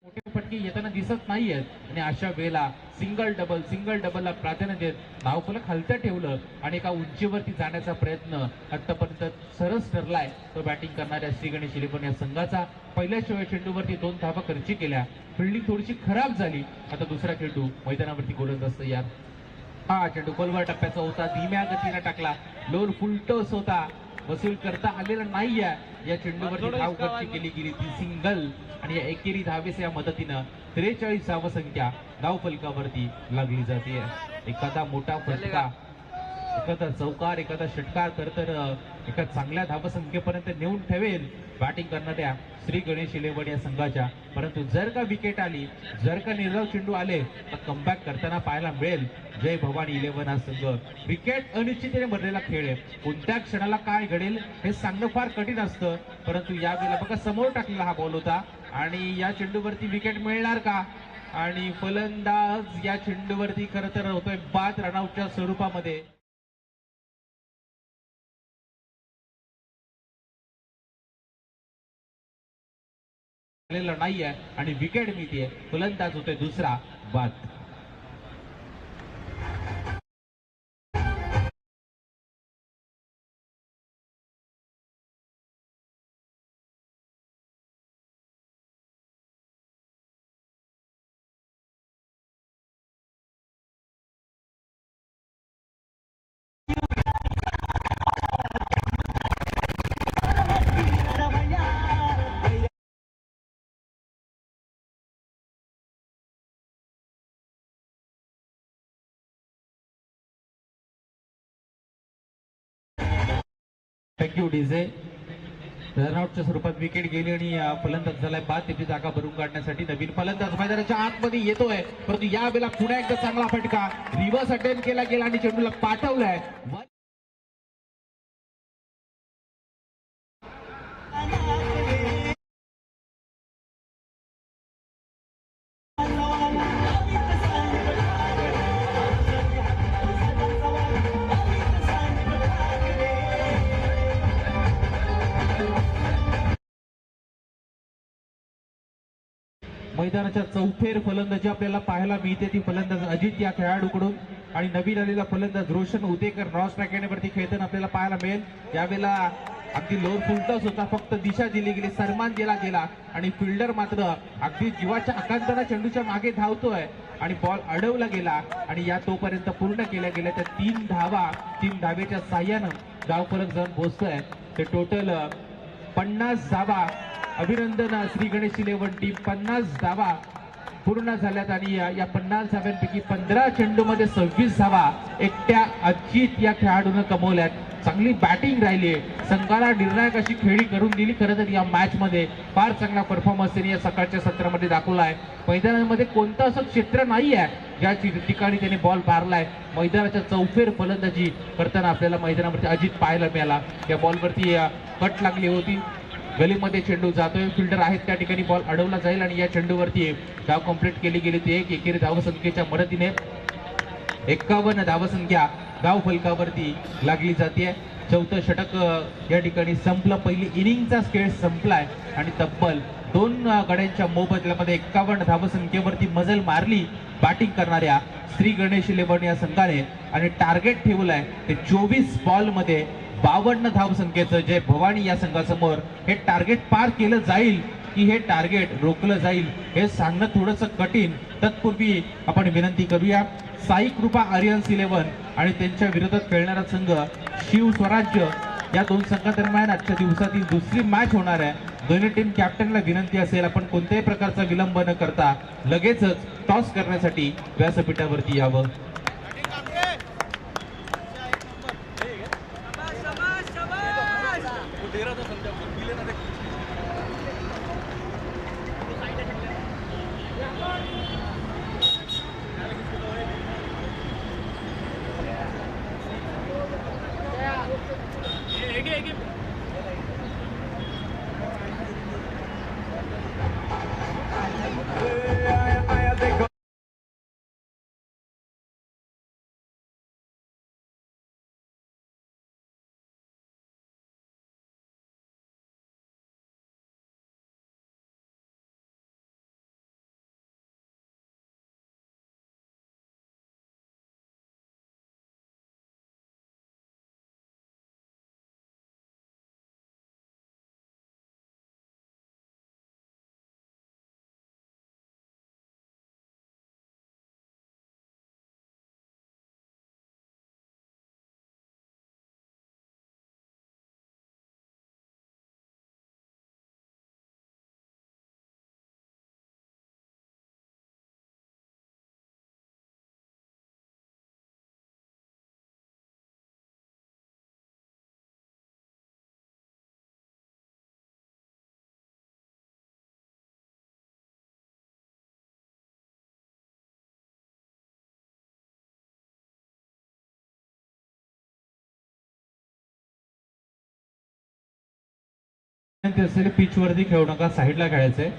मोठे फटके येताना दिसत नाहीयेत आणि अशा वेळेला सिंगल डबलला प्राधान्य देत धावफलक हलत्या ठेवलं आणि एका उंचीवरती जाण्याचा प्रयत्न आतापर्यंत सरस ठरलाय तो बॅटिंग करणाऱ्या श्री गणेश इलेव्हन या संघाचा। पहिल्या चेंडूवरती 2 धावा खर्ची केल्या, फिल्डिंग थोडीशी खराब झाली। आता दुसरा चेंडू मैदानावरती गोलंदाज तयार। हा चेंडू खोलवर टप्प्याचा होता, धीम्या गतीने टाकला, लोर फुलटोस होता, वसूल करता आलेला नाहीये। या चेंडूवरती धाव खर्ची केली गेली ती सिंगल आणि एकेरी धावेच्या मदतीनं 43 धाव संख्या धाव फलकावरती लागली जाते। एखादा मोठा फटका, एखादा चौकार, एखादा षटकार तर एका चांगल्या धावसंख्येपर्यंत नेऊन ठेवेल बॅटिंग करणाऱ्या श्री गणेश इलेव्हन या संघाच्या। परंतु जर का विकेट आली, जर का निर्धाव चेंडू आले तर कमबॅक करताना पाहायला मिळेल जय भवानी इलेव्हन हा संघ। विकेट अनिश्चिततेने भरलेला खेळ आहे, कोणत्या क्षणाला काय घडेल हे सांगणं फार कठीण असतं। परंतु यावेळेला बघा समोर टाकलेला हा बॉल होता आणि या चेंडूवरती विकेट मिळणार का? आणि फलंदाज या चेंडूवरती खरं तर होतोय बाद रनआउटच्या स्वरूपामध्ये। नाहीये आणि विकेट मिळते, फलंदाज होतोय दुसरा बाद। Thank you DJ. रनआउटच्या स्वरूपात विकेट गेली आणि फलंदाज झालाय बाद। त्याची जागा भरून काढण्यासाठी नवीन फलंदाज मैदानाच्या आतमध्ये येतोय, परंतु यावेळेला पुन्हा एकदा चांगला फटका रिव्हर्स अटेम्प्ट केला गेला आणि चेंडूला पाठवलाय। मैदानाच्या चौफेर फलंदाजी आपल्याला पाहायला मिळते ती फलंदाज अजित या खेळाडूकडून आणि नवीन आलेला फलंदाज रोशन उदेकर क्रॉस ट्रॅकेवरती खेळताना आपल्याला पाहायला मिळेल। यावेळेला अगदी लोअर फुलटॉस होता, फक्त दिशा दिली गेली, सन्मान दिला गेला आणि फिल्डर मात्र अगदी जीवाच्या आकांताने चेंडूच्या मागे धावतोय आणि बॉल अडवला गेला आणि या तोपर्यंत पूर्ण केल्या गेल्या त्या 3 धावा, 3 धावेच्या साह्यानं धावफलक जाऊन पोहोचतोय। ते टोटल 50 धावा। अभिनंदन श्री गणेश इलेव्हन टीम, 50 धावा पूर्ण झाल्यात आणि या 50 धाव्यांपैकी 15 चेंडूमध्ये 26 धावा एकट्या अजित या खेळाडूने कमवल्यात। चांगली बॅटिंग राहिली, संघाला निर्णायक अशी खेळी करून दिली। खरं तर या मॅच मध्ये फार चांगला परफॉर्मन्स त्यांनी या सकाळच्या सत्रामध्ये दाखवलाय। मैदानामध्ये कोणतं असं क्षेत्र नाही आहे ज्या ठिकाणी त्याने बॉल मारलाय। मैदानाच्या चौफेर फलंदाजी करताना आपल्याला मैदानावरती अजित पाहायला मिळाला। या बॉलवरती कट लागली होती, गलीमध्ये चेंडू जातोय, फिल्डर आहेत त्या ठिकाणी बॉल अडवला जाईल आणि या चेंडूवरती धाव कंप्लीट केली गेली ती एक एकेरी धावसंख्येच्या मदतीने 51 धावसंख्या धाव फलकावरती लागली जाते। चौथं षटक या ठिकाणी संपलं, पहिली इनिंगचा खेळ संपलाय आणि तब्बल 2 गड्यांच्या मोबदल्यामध्ये 51 धावसंख्येवरती मजल मारली बॅटिंग करणाऱ्या श्री गणेश इलेव्हन या संघाने आणि टार्गेट ठेवलंय ते 24 बॉल मध्ये 52 धावसंख्येचं। जय भवानी या संघासमोर हे टार्गेट पार केलं जाईल की हे टार्गेट रोखलं जाईल हे सांगणं थोडंसं कठीण। तत्पूर्वी आपण विनंती करूया साई कृपा आर्यन्स इलेव्हन आणि त्यांच्या विरोधात खेळणारा संघ शिव स्वराज्य या 2 संघादरम्यान आजच्या दिवसातील दुसरी मॅच होणार आहे। दोन्ही टीम कॅप्टनला विनंती असेल आपण कोणत्याही प्रकारचा विलंब न करता लगेचच टॉस करण्यासाठी व्यासपीठावरती यावं। पिच वरती खेळू नका, साईडला खेळायचंय.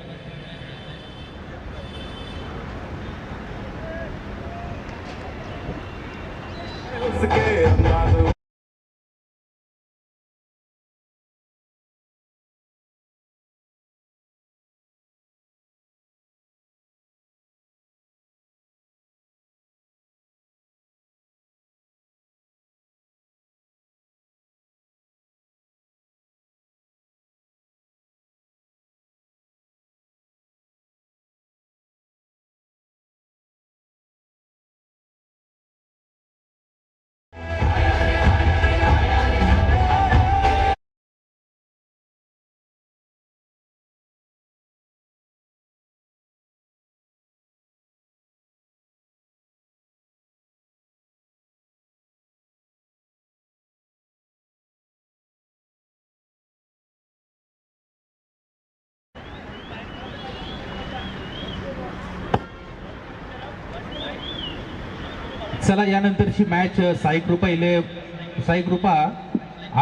चला, यानंतरची मॅच साई कृपा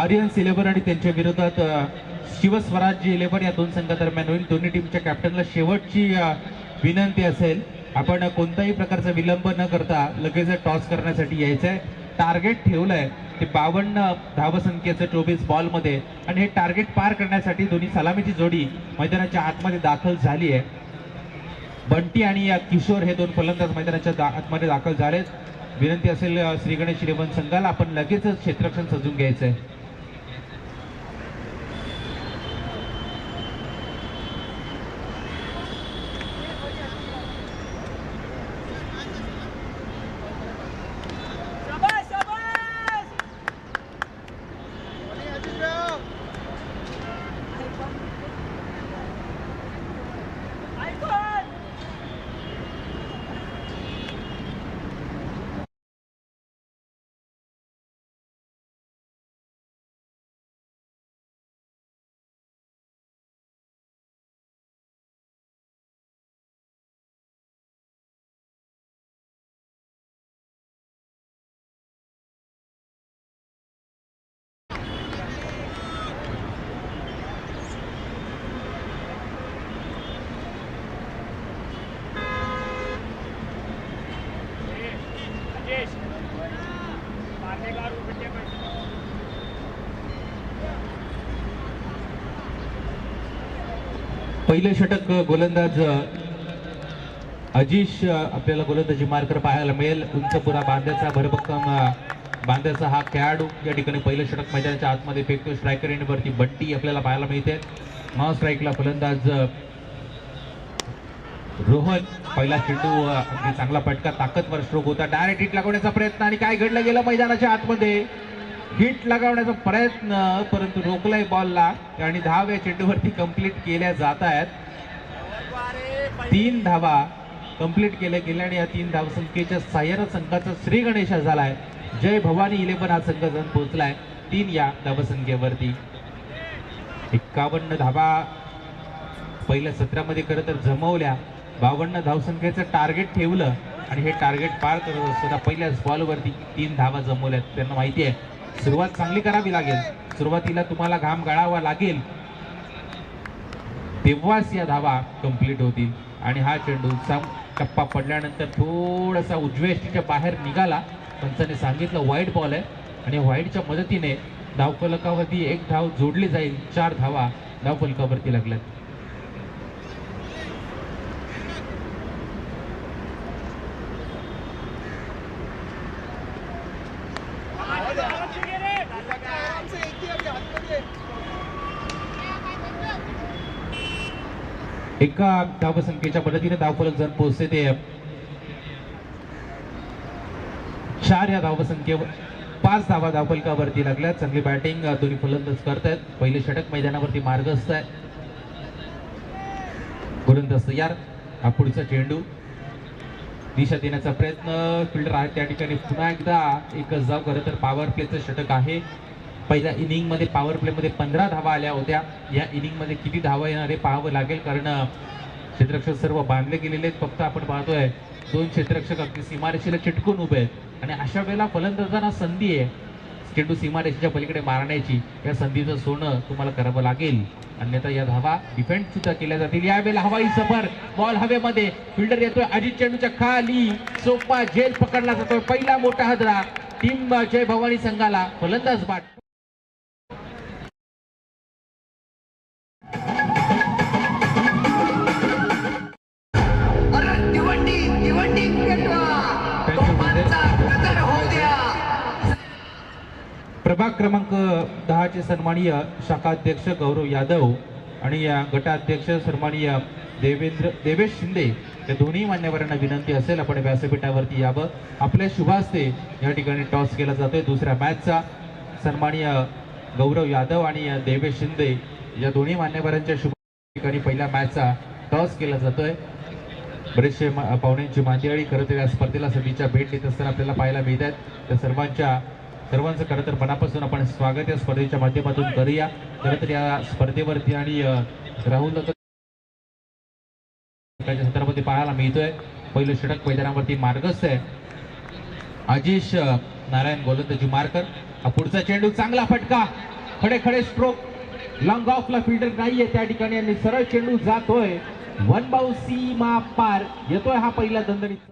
आर्यन्स 11 आणि त्यांच्या विरोधात शिवस्वराज्य 11 या दोन संघादरम्यान होईल. दोन्ही टीमच्या कॅप्टनला शेवटची विनंती असेल, आपण कोणताही प्रकारचा विलंब न करता लगेच टॉस करण्यासाठी यायचंय. टार्गेट ठेवलंय ते 52 धावसंख्येचं 24 बॉलमध्ये, आणि हे टार्गेट पार करण्यासाठी दोन्ही सलामीची जोडी मैदानाच्या आतमध्ये दाखल झाली आहे. बंटी आणि किशोर हे दोन फलंदाज मैदानाच्या आतमध्ये दाखल झालेत. विनंती असेल श्री गणेश 11 संघाला, आपण लगेचच क्षेत्ररक्षण सजून घ्यायचंय. पहिले षटक गोलंदाज अजिश आपल्याला गोलंदाजी मार्कर पाहायला मिळेल. उंचपुरा बांद्याचा भरभक्कम बांद्याचा हा खेळाडू या ठिकाणी पहिलं षटक मैदानाच्या आतमध्ये फेकतो. स्ट्रायकर एंडवरती बंटी आपल्याला पाहायला मिळते. नॉन स्ट्राईकला फलंदाज रोहन. पहिला चेंडू अगदी चांगला फटका, ताकदवर स्ट्रोक होता. डायरेक्ट हिट लागवण्याचा प्रयत्न, आणि काय घडलं गेलं मैदानाच्या आतमध्ये, हिट लगावण्याचा प्रयत्न परंतु रोखलाय बॉलला, आणि धाव या चेंडूवरती कंप्लीट केल्या जात आहेत. 3 धावा कंप्लीट केल्या गेल्या, आणि या 3 धावसंख्येच्या सहाय्यानं संघाचा श्री गणेश झालाय. जय भवानी 11 हा संघ जाऊन पोहोचलाय 3 या धावसंख्येवरती. 51 धावा पहिल्या सत्रामध्ये खरं तर जमवल्या. 52 धावसंख्येचं टार्गेट ठेवलं, आणि हे टार्गेट पार करत असताना पहिल्याच बॉलवरती 3 धावा जमवल्यात. त्यांना माहिती आहे सुरुवात चांगली करावी लागेल, सुरुवातीला तुम्हाला घाम गाळावा लागेल, तेव्हाच या धावा कंप्लीट होतील. आणि हा चेंडू टप्पा पडल्यानंतर थोडासा उजव्या बाहेर निघाला. पंचाने सांगितलं वाईट बॉल आहे, आणि वाईटच्या मदतीने धावफलकावरती 1 धाव जोडली जाईल. 4 धावा धावफलकावरती लागल्यात. एका धावसंख्येच्या मदतीने धावफलक जर पोहोचते ते 4 या धावसंख्येवर 5 धावा धावफलकावरती लागल्या. चांगली बॅटिंग दोन्ही फलंदाज करतायत. पहिले षटक मैदानावरती मार्गस्थ आहे. गोलंदाज तयार. हा पुढचा चेंडू दिशा देण्याचा प्रयत्न, फिल्डर आहे त्या ठिकाणी. पुन्हा एकदा एकच धाव. खरं तर पॉवर प्लेचं षटक आहे. पहिल्या इनिंग मध्ये पॉवर प्ले मध्ये 15 धावा आल्या होत्या. या इनिंग मध्ये किती धावा येणार हे पाहावं लागेल, कारण क्षेत्ररक्षक सर्व बांधले गेलेले आहेत. फक्त आपण पाहतोय 2 क्षेत्ररक्षक अगदी सीमारेषेला चिटकून उभे आहेत, आणि अशा वेळेला फलंदाजांना संधी आहे चेंडू सीमारेषेच्या पलीकडे मारण्याची या संधीचं सोनं तुम्हाला करावं लागेल, अन्यथा या धावा डिफेंड सुद्धा केल्या जातील। यावेळेला हवाई सफर, बॉल हवेमध्ये, फिल्डर येतोय अजित चेंडूच्या खाली, सोपा झेल पकडला जातोय, पहिला मोठा हादरा टीम जय भवानी संघाला। फलंदाज बाट प्रभाग क्रमांक 10 चे सन्माननीय शाखाध्यक्ष गौरव यादव आणि या गटाध्यक्ष सन्माननीय देवेश शिंदे या दोन्ही मान्यवरांना विनंती असेल आपण व्यासपीठावरती यावं। आपल्या शुभास्ते या ठिकाणी टॉस केला जातोय दुसऱ्या मॅचचा। सन्माननीय गौरव यादव आणि देवेश शिंदे या दोन्ही मान्यवरांच्या शुभ ठिकाणी पहिल्या मॅचचा टॉस केला जातोय। बरेचसे पाहुण्यांची मांदियाळी खरं तर या स्पर्धेला सदिच्छा भेट देत असताना आपल्याला पाहायला मिळत आहेत। त्या सर्वांचं खरं तर मनापासून आपण स्वागत या स्पर्धेच्या माध्यमातून करूया। खरं तर या स्पर्धेवरती आणि राहुल संदर्भामध्ये पाहायला मिळतोय पहिलं षटक मैदानावरती मार्गस्थ आहे आजिश नारायण गोलंदाजी मार्कर। हा पुढचा चेंडू चांगला फटका, खडे खडे स्ट्रोक, लॉंग ऑफला फिल्डर नाहीये त्या ठिकाणी आणि सरळ चेंडू जातोय वन बाउ सीमा पार, येतोय हा पहिला दणदणीत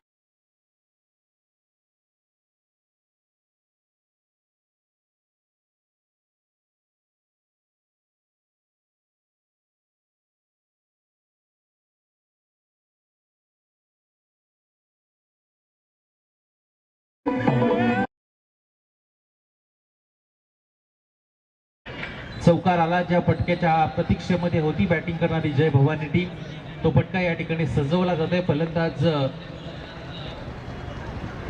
चौकार आला। ज्या फटक्याच्या प्रतीक्षेमध्ये होती बॅटिंग करणारी जय भवानी टीम, तो फटका या ठिकाणी सजवला जातोय फलंदाज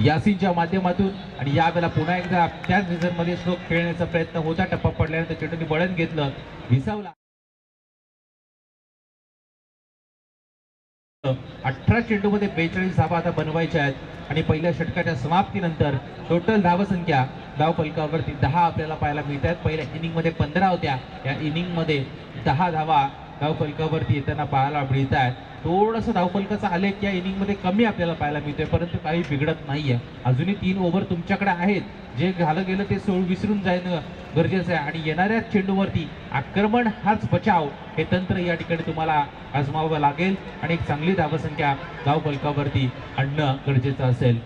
यासिनच्या माध्यमातून। आणि यावेळेला पुन्हा एकदा त्याच रिझनमध्ये स्ट्रोक खेळण्याचा प्रयत्न होता, टप्पा पडल्यानंतर चेंडूने बळण घेतलं, विसावला। 18 चेंडूमध्ये 42 धावा आता बनवायच्या आहेत आणि पहिल्या षटकाच्या समाप्तीनंतर टोटल धावसंख्या धाव फलकावरती 10 आपल्याला पाहायला मिळत आहेत। पहिल्या इनिंग मध्ये 15 होत्या, या इनिंग मध्ये 10 धावा धाव फलकावरती येताना पाहायला मिळत आहेत। थोडंसं धावफलकाचा आलेख या इनिंग मध्ये कमी आपल्याला पाहायला मिळतोय, परंतु काही बिघडत नाहीये। अजूनही 3 ओव्हर तुमच्याकडे आहेत, जे झालं गेलं ते विसरून जाणं गरजेचं आहे आणि येणाऱ्या चेंडूवरती आक्रमण हाच बचाव हे तंत्र या ठिकाणी तुम्हाला आजमावं लागेल आणि एक चांगली धावसंख्या धाव फलकावरती आणणं गरजेचं असेल।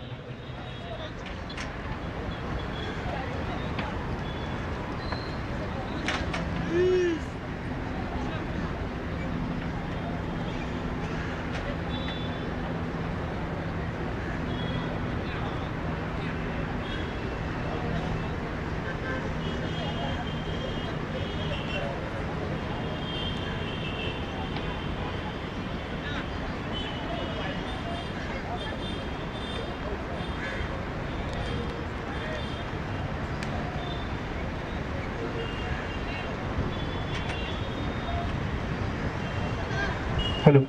हॅलो,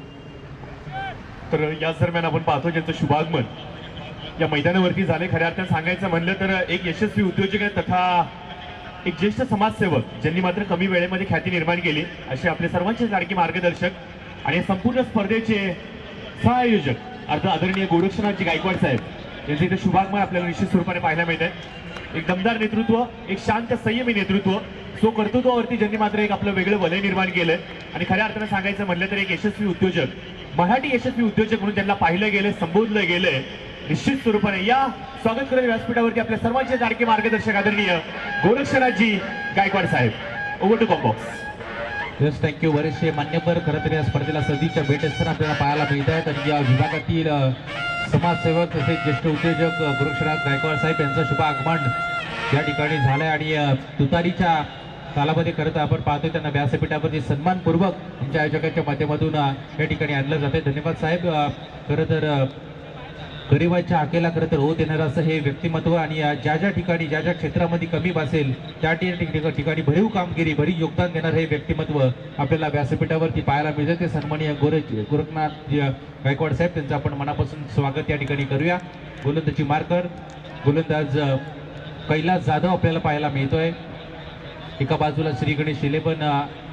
तर याच दरम्यान आपण पाहतो ज्यांचं शुभागमन या मैदानावरती झाले। खऱ्या अर्थाने सांगायचं म्हणलं तर एक यशस्वी उद्योजक आहे तथा एक ज्येष्ठ समाजसेवक ज्यांनी मात्र कमी वेळेमध्ये ख्याती निर्माण केली, असे आपले सर्वांचे लाडके मार्गदर्शक आणि संपूर्ण स्पर्धेचे सहआयोजक आदरणीय गोरक्षनाथजी गायकवाड साहेब यांचे इथे शुभागमन आपल्याला निश्चित स्वरूपाने पाहायला मिळत आहे। एक दमदार नेतृत्व, एक शांत संयमी नेतृत्व, सो कर्तृत्वावरती ज्यांनी मात्र एक आपलं वेगळं वलय निर्माण केलंय आणि खऱ्या अर्थाने सांगायचं म्हणलं तर एक यशस्वी उद्योजक, मराठी यशस्वी उद्योजक म्हणून त्यांना पाहिलं गेलं, संबोधलं गेलंय निश्चित स्वरूपाने। या स्वागत करत व्यासपीठावरती आपल्या सर्वांचे लाडके मार्गदर्शक आदरणीय गोरक्षनाथजी गायकवाड साहेब, over to combox. Yes, thank you. बरेचसे मान्यवर खरं तर या स्पर्धेला सदिच्छा भेट असताना आपल्याला पाहायला मिळत आहेत आणि या विभागातील समाजसेवक तसेच ज्येष्ठ उद्योजक गोरक्षनाथ गायकवाड साहेब यांचं शुभ आगमन या ठिकाणी झालंय आणि तुतारीच्या तालामध्ये खरं तर आपण पाहतोय त्यांना व्यासपीठावरती सन्मानपूर्वक आमच्या आयोजकांच्या माध्यमातून या ठिकाणी आणलं जाते। धन्यवाद साहेब। खरं तर गरिबाच्या हाकेला खरं तर हो देणारं असं हे व्यक्तिमत्व आणि ज्या ज्या ठिकाणी ज्या ज्या क्षेत्रामध्ये कमी भासेल त्या ठिकाणी भरीव कामगिरी भरीव योगदान देणार हे व्यक्तिमत्व आपल्याला व्यासपीठावरती पाहायला मिळतं। ते सन्माननीय गोरखनाथ गायकवाड साहेब त्यांचं आपण मनापासून स्वागत या ठिकाणी करूया। गोलंदाजी मार्कर गोलंदाज कैलास जाधव आपल्याला पाहायला मिळतोय। एका बाजूला श्री गणेश शिलेपण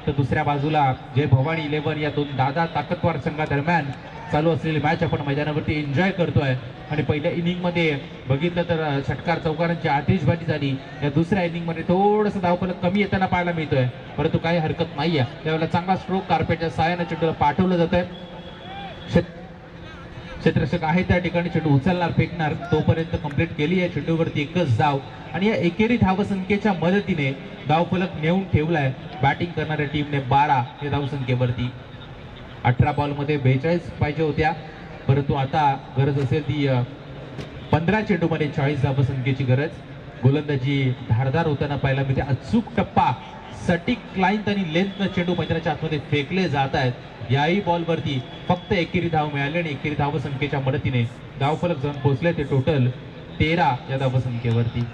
तर दुसऱ्या बाजूला जय भवानी 11 या दोन दादा ताकदवार संघादरम्यान चालू असलेली मॅच आपण मैदानावरती एन्जॉय करतोय. आणि पहिल्या इनिंगमध्ये बघितलं तर षटकार चौकारांची आतिषबाजी झाली. या दुसऱ्या इनिंगमध्ये थोडंसं धावफलक कमी येताना पाहायला मिळतोय, परंतु काही हरकत नाहीये. त्यावेळेला चांगला स्ट्रोक कार्पेटच्या सहाय्याने चेंडूला पाठवलं जात आहे. क्षेत्ररक्षक आहे त्या ठिकाणी चेंडू उचलणार फेकणार तोपर्यंत कंप्लीट केली आहे. चेंडूवरती एकच धाव आणि या एकेरी धावसंख्येच्या मदतीने धावफलक नेऊन ठेवलाय बॅटिंग करणाऱ्या टीमने 12 या धावसंख्येवरती. 18 बॉलमध्ये 42 पाहिजे होत्या, परंतु आता गरज असेल ती 15 चेंडूमध्ये 40 धावसंख्येची गरज. गोलंदाजी धारदार होताना पाहायला मिळते. अचूक टप्पा सटीक लाईन आणि लेंथनं चेंडू मैदानाच्या आतमध्ये फेकले जात आहेत. याही बॉलवरती फक्त एकेरी धाव मिळाली आणि एकेरी धावसंख्येच्या मदतीने धावफलक जाऊन पोहोचले ते टोटल 13 या धावसंख्येवरती.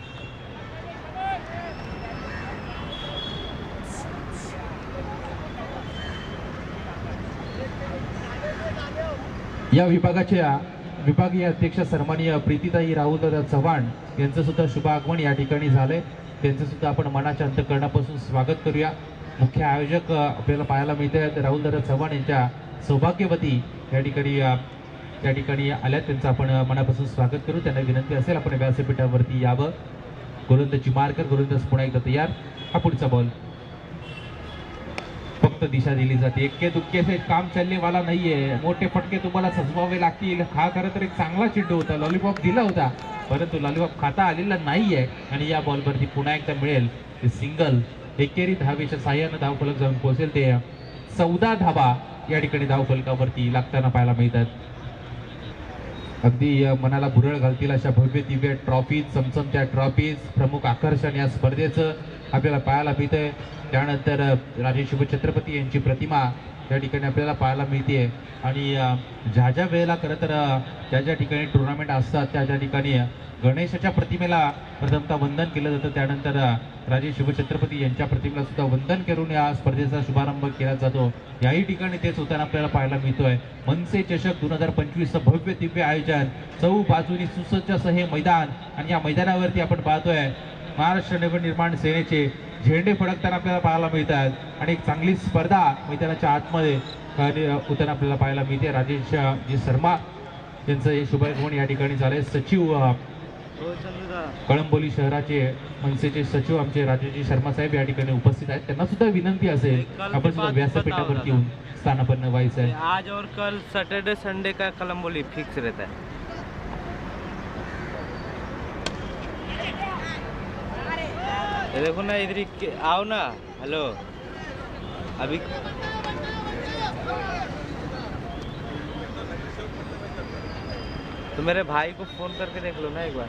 या विभागाच्या विभागीय अध्यक्ष सन्माननीय प्रीतीताई राहुलदादा चव्हाण यांचं सुद्धा शुभ आगमन या ठिकाणी झालंय. त्यांचं सुद्धा आपण मनाच्या अंतःकरणापासून स्वागत करूया. मुख्य आयोजक आपल्याला पाहायला मिळते आहेत राहुलदादा चव्हाण यांच्या सौभाग्यवती या ठिकाणी आल्यात. त्यांचं आपण मनापासून स्वागत करू. त्यांना विनंती असेल आपण व्यासपीठावरती यावं. गोलंदाजी मार्कर गोलंदाज पुन्हा एकदा तयार. हा पुढचा बॉल फक्त दिशा दिली जाते. एक्के दुक्के से काम चलने वाला नाहीये. मोठे फटके तुम्हाला सजवावे लागतील. हा खरं तर एक चांगला चेंडू होता, लॉलीपॉप दिला होता, परंतु लॉलीपॉप खाता आलेला नाहीये. आणि या बॉलवरती पुन्हा एकदा मिळेल ते सिंगल. एकेरी धावेच्या साह्यानं धावफलक जाऊन पोहोचेल ते 14 धावा या ठिकाणी धावफलकावरती लागताना पाहायला मिळतात. अगदी मनाला भुरळ घालतील अशा भव्य दिव्य ट्रॉफीज, चमचमत्या ट्रॉफीज प्रमुख आकर्षण या स्पर्धेचं आपल्याला पाहायला मिळतंय. त्यानंतर राजे शिवछत्रपती यांची प्रतिमा त्या ठिकाणी आपल्याला पाहायला मिळते. आणि ज्या ज्या वेळेला खरं तर ज्या ठिकाणी टुर्नामेंट असतात त्या ठिकाणी गणेशाच्या प्रतिमेला प्रथमतः वंदन केलं जातं. त्यानंतर राजे शिवछत्रपती यांच्या प्रतिमेला सुद्धा वंदन करून या स्पर्धेचा शुभारंभ केला जातो. याही ठिकाणी तेच होताना आपल्याला पाहायला मिळतोय. मनसे चषक 2025 भव्य दिव्य आयोजन, चौ बाजूनी सुसज्ज असं हे मैदान. आणि या मैदानावरती आपण पाहतोय महाराष्ट्र नवनिर्माण सेनेचे झेंडे फडकताना आपल्याला पाहायला मिळतात. आणि एक चांगली स्पर्धा मैदानाच्या आतमध्ये होताना आपल्याला पाहायला मिळते. राजेश जी शर्मा यांचं हे शुभागमन या ठिकाणी झालंय. सचिव कळंबोली शहराचे मनसेचे सचिव आमचे राजेश शर्मा साहेब या ठिकाणी उपस्थित आहेत. त्यांना सुद्धा विनंती असेल आपण सुद्धा व्यासपीठावरती येऊन स्थानापन्न व्हायचं आहे. आज और कल सैटरडे संडे का कलम्बोली फिक्स रहता है. ये देखो ना इधर आओ ना. हेलो अभी तो मेरे भाई को फोन करके देख लो ना एक बार.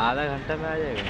आधा घंटा में आ जाएगा.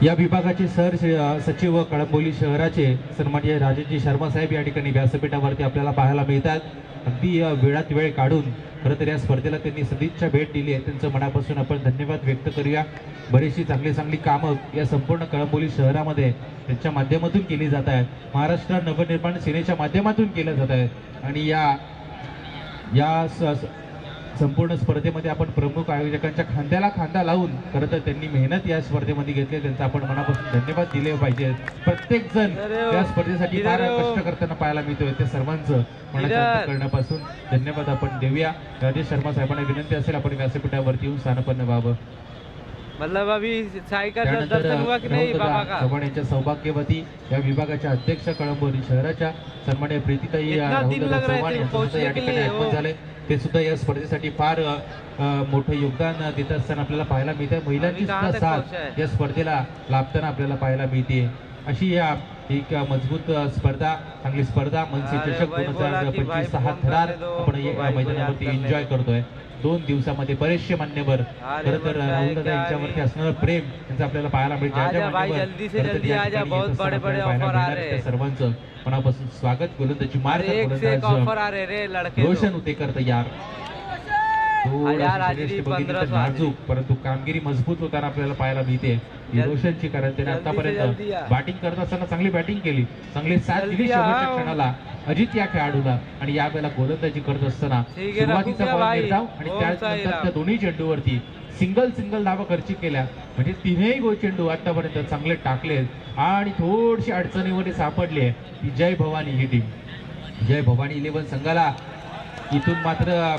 या विभागाचे सचिव कळंबोली शहराचे सन्माननीय राजेशजी शर्मा साहेब या ठिकाणी व्यासपीठावरती आपल्याला पाहायला मिळतात. अगदी वेळात वेळ काढून खरं तर या स्पर्धेला त्यांनी सदिच्छा भेट दिली आहे. त्यांचं मनापासून आपण धन्यवाद व्यक्त करूया. बरीचशी चांगली कामं या संपूर्ण कळंबोली शहरामध्ये त्यांच्या माध्यमातून केली जात आहेत. महाराष्ट्र नवनिर्माण सेनेच्या माध्यमातून केल्या जात आहेत. आणि या संपूर्ण स्पर्धेमध्ये आपण प्रमुख आयोजकांच्या खांद्याला खांदा लावून खरं तर त्यांनी मेहनत या स्पर्धेमध्ये घेतली. त्यांचा आपण मनापासून धन्यवाद दिले पाहिजे. प्रत्येक जण या स्पर्धेसाठी फार कष्ट करताना पाहायला मिळतोय. ते सर्वांचं मनाच्या करण्यापासून धन्यवाद आपण देऊया. राजेश शर्मा साहेबांना विनंती असेल आपण व्यासपीठावरती येऊन स्थानापन्न व्हावं. मतलब अभी साई का त्यानंतर दर्शन हुआ कि नहीं बाबा का? चव्हाण यांच्या सौभाग्यवती या विभागाच्या अध्यक्ष कळंबोली शहराच्या सन्माननीय प्रीतीताई इतना राहुलदादा दिन लग रहा है चव्हाण ते यांचं सुद्धा पोहोचने या के ठिकाणी लिए, आगमन हो. झाले. ते सुद्धा या स्पर्धेसाठी फार मोठं योगदान देत असताना आपल्याला पाहायला मिळते. महिलांची आम्ही सुद्धा कहाँ तक साथ पहुंचा है? या स्पर्धेला लाभताना आपल्याला पाहायला मिळते. अशी या एक मजबूत स्पर्धा, चांगली स्पर्धा मनसे अरे चषक भाई बोला की 2025 भाई हा फोन थरार करने दो, आपण उनको या भाई को मैदानावरती याद करने एन्जॉय दो. करतोय. 2 दिवसामध्ये बरेचसे मान्यवर खरं तर बोलता है राहुलदादा क्या यांच्यावरती अभी? असणारं प्रेम यांचं आपल्याला पाहायला मिळतं. ज्या ज्या आजा भाई, मान्यवर जल्दी से खरं तर जल्दी या आजा, ठिकाणी बहुत येत असताना बड़े-बड़े आपल्याला पाहायला ऑफर आ मिळणार रहे त्या हैं. सर्वांचं मनापासून स्वागत. गोलंदाजी मार अरे एक से एक ऑफर आ रहे रे लड़के रोशन लोग. होते करत यार यार, आज ही 15 नाजूक परंतु कामगिरी मजबूत होताना आपल्याला पाहायला मिळते. ही रोशनची, कारण त्याने जल्दी से आतापर्यंत जल्दी या. बॅटिंग करत असताना चांगली बॅटिंग केली, चांगली साथ जल्दी दिली या. शेवटच्या क्षणाला अजित या खेळाडूला. आणि यावेळेला गोलंदाजी करत असताना ठीक आहे, सुरुवातीचा रघु बॉल भाई. निर्धाव आणि ओम त्यानंतर साईराम. त्या दोन्ही चेंडूवरती सिंगल धावा खर्ची केल्या. म्हणजे तिन्ही चेंडू आतापर्यंत चांगले टाकले आणि थोडीशी अडचणीमध्ये सापडली आहे ती जय भवानी ही टीम. जय भवानी 11 संघाला इथून मात्र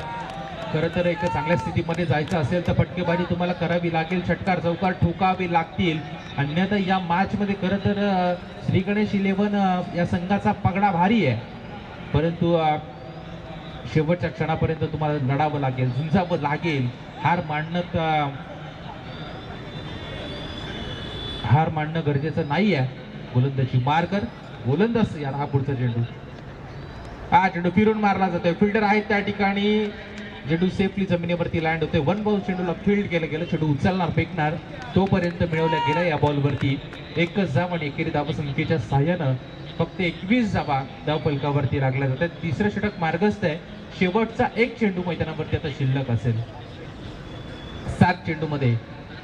खरं तर एक चांगल्या स्थितीमध्ये जायचं असेल तर फटकेबाजी तुम्हाला करावी लागेल, षटकार चौकार ठोकावे लागतील. अन्यथा या मॅचमध्ये खरं तर श्री गणेश 11 या संघाचा पगडा भारी आहे, परंतु शेवटच्या क्षणापर्यंत तुम्हाला लढावं लागेल, झुंजावं लागेल. हार मानणं गरजेचं नाही आहे. गोलंदाजी मार कर, गोलंदाज यार हा पुढचा चेंडू, हा चेंडू फिरून मारला जातोय. फिल्डर आहेत त्या ठिकाणी, चेंडू सेफली जमिनीवरती लँड होते. 1 बॉल चेंडूला फील्ड केलं गेलं, चेंडू उचलणार फेकणार तोपर्यंत मिळवल्या गेला या बॉलवरती एकच धाव आणि एकेरी धावसंख्येच्या सहाय्यानं फक्त 21 धावा धावफलकावरती लागल्या जातात. तिसरं षटक मार्गस्थ आहे. शेवटचा एक चेंडू मैदानावरती आता शिल्लक असेल. 7 चेंडूमध्ये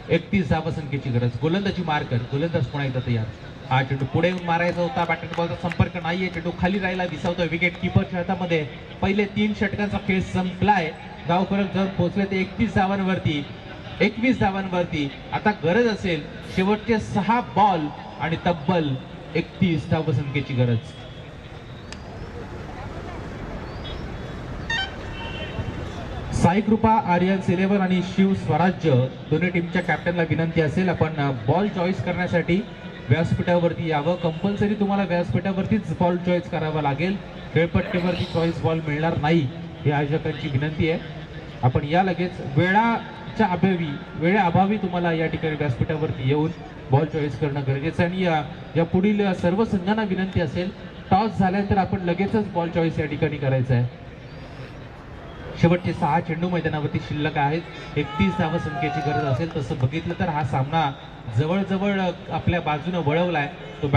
31 धावसंख्येची गरज. गोलंदाजी मार कर, गोलंदाज पुन्हा एकदा तयार. हा चेंडू पुढे येऊन मारायचा होता, बॅटर बॉलचा संपर्क नाहीये, चेंडू खाली राहिला, विसावतोय विकेट किपरच्या हातामध्ये. पहिले 3 षटकांचा खेळ संपलाय. धावफलक जाऊन पोहोचले ते 31 धावांवरती, 21 धावांवरती. आता गरज असेल शेवटचे 6 बॉल आणि तब्बल 31 धावसंख्येची गरज. साई कृपा, आर्यन्स 11 आणि शिव स्वराज्य दोन्ही टीमच्या कॅप्टनला विनंती असेल आपण बॉल चॉईस करण्यासाठी व्यासपीठावरती यावं. कंपल्सरी तुम्हाला व्यासपीठावरतीच बॉल चॉईस करावा लागेल, खेळपट्टीवरती चॉईस बॉल मिळणार नाही ही आयोजकांची विनंती आहे. आपण या लगेच वेळेअभावी तुम्हाला या ठिकाणी व्यासपीठावरती येऊन बॉल चॉईस करणं गरजेचं आहे. आणि या पुढील सर्व संघांना विनंती असेल, टॉस झाल्यानंतर आपण लगेचच बॉल चॉईस या ठिकाणी करायचं आहे. शेवटचे 6 चेंडू मैदानावरती शिल्लक आहेत. 31 धावसंख्येची गरज असेल तसं बघितलं तर हा सामना जवळजवळ आपल्या बाजूने वळवलाय तो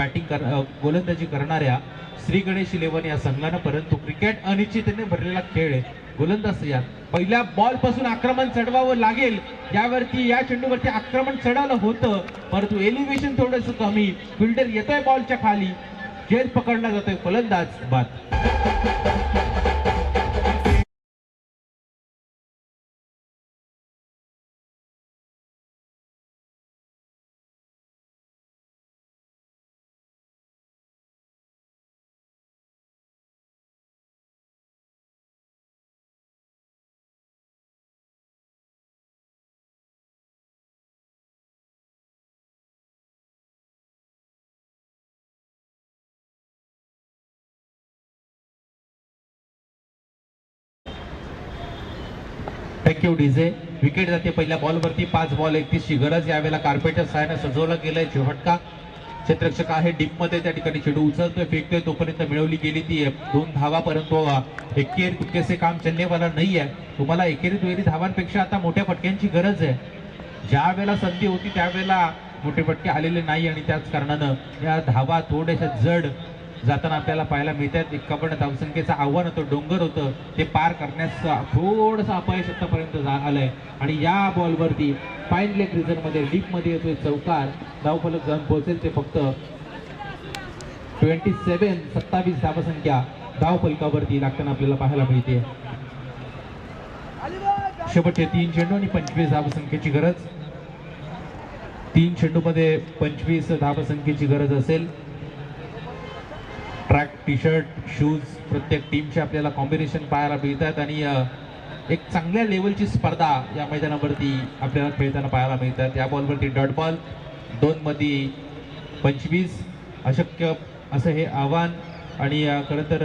गोलंदाजी करणाऱ्या श्री गणेश 11 या संघानं. परंतु क्रिकेट अनिश्चिततेने भरलेला खेळ आहे. गोलंदाज या पहिल्या बॉल पासून आक्रमण चढवावं लागेल. यावरती या चेंडूवरती आक्रमण चढवलं होतं, परंतु एलिव्हेशन थोडंसं कमी. फिल्डर येतोय बॉलच्या खाली, जेल पकडला जातोय, फलंदाज बाद. Thank you DJ. विकेट जाते पहिल्या बॉलवरती. 5 बॉल 31 ची गरज. यावेळेला कार्पेटच्या सहाय्याने सजवलं गेलंय झटका. क्षेत्ररक्षक आहे डीप मध्ये, त्या ठिकाणी चेंडू उचलतोय फेकतोय तोपर्यंत मिळवली गेली ती 2 धावा, परंतु एकेरी तुक्के काम चलने वाला नाही आहे. तुम्हाला एकेरी दुहेरी धावांपेक्षा आता मोठ्या फटक्यांची गरज आहे. ज्या वेळेला संधी होती त्यावेळेला मोठे फटके आलेले नाही आणि त्याच कारणानं या धावा थोड्याशा जड जाताना आपल्याला पाहायला मिळतात. 51 धावसंख्येचं आव्हान होतं, डोंगर होतं, ते पार करण्यास थोडंसं अपयश आतापर्यंत आलंय. आणि या बॉलवरती फाईन लेग रिजन मध्ये डीप मध्ये येतोय चौकार. धावफलक जाऊन पोहोचेल ते फक्त 27 धावसंख्या धावफलकावरती लागताना आपल्याला पाहायला मिळते. शेवटचे 3 चेंडू आणि 25 धावसंख्येची गरज. 3 चेंडूमध्ये 25 धावसंख्येची गरज असेल. ट्रॅक टी शर्ट शूज प्रत्येक टीमचे आपल्याला कॉम्बिनेशन पाहायला मिळतात आणि एक चांगल्या लेवलची स्पर्धा या मैदानावरती आपल्याला खेळताना पाहायला मिळतात. या बॉलवरती डॉट बॉल, 2 मध्ये 25 अशक्य असं हे आव्हान. आणि खरं तर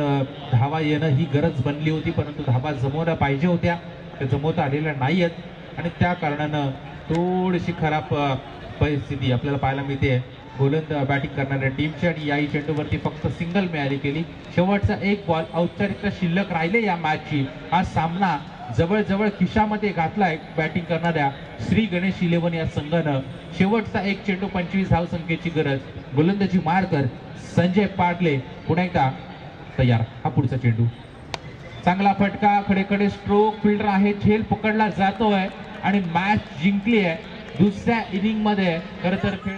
धावा येणं ही गरज बनली होती, परंतु धावा जमवल्या पाहिजे होत्या, त्या जमवता आलेल्या नाही आहेत आणि त्या कारणानं थोडीशी खराब परिस्थिती आपल्याला पाहायला मिळते गोलंदाज बॅटिंग करणाऱ्या टीमची. आणि याही चेंडूवरती फक्त सिंगल मिळाली केली. शेवटचा एक बॉल औपचारिकता शिल्लक राहिले या मॅचची. हा सामना जवळजवळ खिशामध्ये घातलाय बॅटिंग करणाऱ्या श्री गणेश 11 या संघानं. शेवटचा एक चेंडू 25 धावसंख्येची गरज. गोलंदाजी मारकर संजय पाटले पुन्हा एकदा तयार. हा पुढचा चेंडू चांगला फटका, खडेखडे स्ट्रोक, फिल्डर आहे, झेल पकडला जातोय आणि मॅच जिंकली आहे. दुसऱ्या इनिंग मध्ये खरं तर खेळ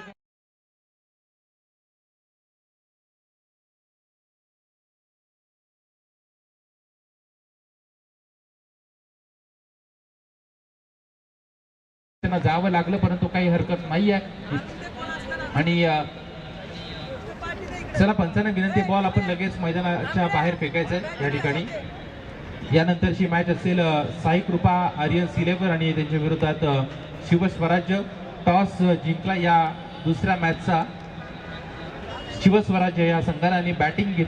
त्यांना जावं लागलं, परंतु काही हरकत नाही आहे. आणि चला पंचांना विनंती, बॉल आपण लगेच मैदानाच्या बाहेर फेकायचं आहे या ठिकाणी. यानंतरची मॅच असेल साई कृपा आर्यन सिलेवर आणि त्यांच्या विरोधात शिवस्वराज्य. टॉस जिंकला या दुसऱ्या मॅचचा शिवस्वराज्य या संघाने आणि बॅटिंग घेतली.